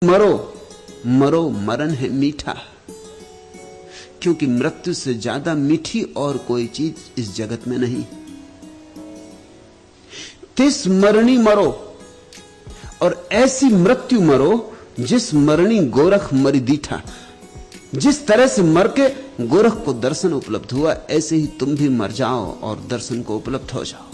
मरो मरो मरण है मीठा, क्योंकि मृत्यु से ज्यादा मीठी और कोई चीज इस जगत में नहीं। तिस मरणी मरो, और ऐसी मृत्यु मरो जिस मरणी गोरख मरि दीठा। जिस तरह से मर के गोरख को दर्शन उपलब्ध हुआ, ऐसे ही तुम भी मर जाओ और दर्शन को उपलब्ध हो जाओ।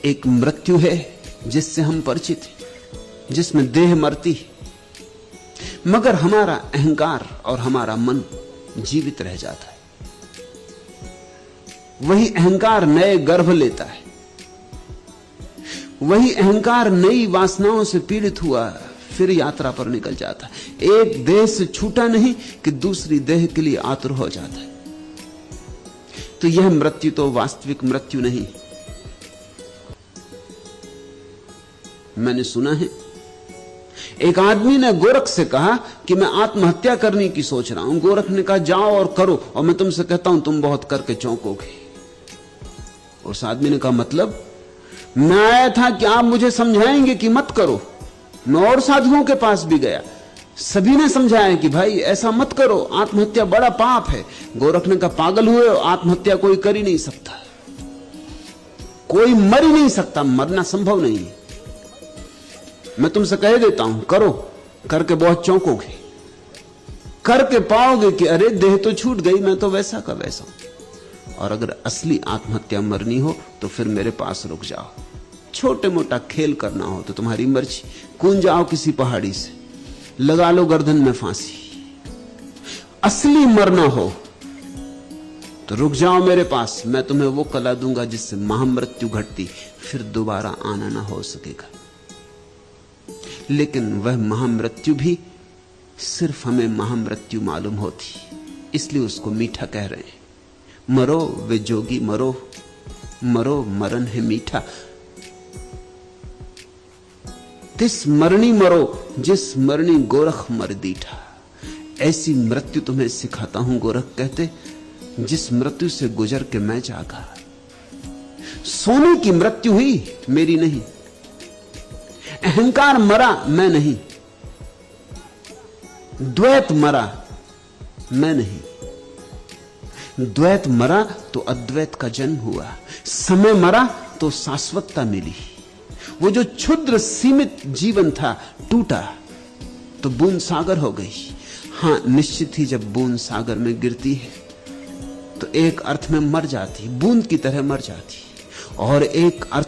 एक मृत्यु है जिससे हम परिचित हैं, जिसमें देह मरती है, मगर हमारा अहंकार और हमारा मन जीवित रह जाता है। वही अहंकार नए गर्भ लेता है, वही अहंकार नई वासनाओं से पीड़ित हुआ फिर यात्रा पर निकल जाता है। एक देह से छूटा नहीं कि दूसरी देह के लिए आतुर हो जाता है। तो यह मृत्यु तो वास्तविक मृत्यु नहीं। मैंने सुना है एक आदमी ने गोरख से कहा कि मैं आत्महत्या करने की सोच रहा हूं। गोरख ने कहा जाओ और करो, और मैं तुमसे कहता हूं तुम बहुत करके चौंकोगे। उस आदमी ने कहा मतलब? मैं आया था कि आप मुझे समझाएंगे कि मत करो। मैं और साधुओं के पास भी गया, सभी ने समझाया कि भाई ऐसा मत करो, आत्महत्या बड़ा पाप है। गोरख ने कहा पागल हुए, आत्महत्या कोई कर ही नहीं सकता, कोई मर ही नहीं सकता, मरना संभव नहीं है। मैं तुमसे कह देता हूं करो, करके बहुत चौंकोगे, करके पाओगे कि अरे देह तो छूट गई, मैं तो वैसा का वैसा। और अगर असली आत्महत्या मरनी हो तो फिर मेरे पास रुक जाओ। छोटे मोटा खेल करना हो तो तुम्हारी मर्जी, कूद जाओ किसी पहाड़ी से, लगा लो गर्दन में फांसी। असली मरना हो तो रुक जाओ मेरे पास, मैं तुम्हें वो कला दूंगा जिससे महामृत्यु घटती फिर दोबारा आना ना हो सकेगा। लेकिन वह महामृत्यु भी सिर्फ हमें महामृत्यु मालूम होती, इसलिए उसको मीठा कह रहे हैं। मरो वे जोगी मरो, मरो मरण है मीठा। तिस मरणी मरो जिस मरणी गोरख मर दीठा। ऐसी मृत्यु तुम्हें सिखाता हूं, गोरख कहते, जिस मृत्यु से गुजर के मैं जागा। सोने की मृत्यु हुई, मेरी नहीं। अहंकार मरा, मैं नहीं। द्वैत मरा, मैं नहीं। द्वैत मरा तो अद्वैत का जन्म हुआ, समय मरा तो शाश्वतता मिली। वो जो क्षुद्र सीमित जीवन था टूटा तो बूंद सागर हो गई। हां, निश्चित ही जब बूंद सागर में गिरती है तो एक अर्थ में मर जाती, बूंद की तरह मर जाती, और एक अर्थ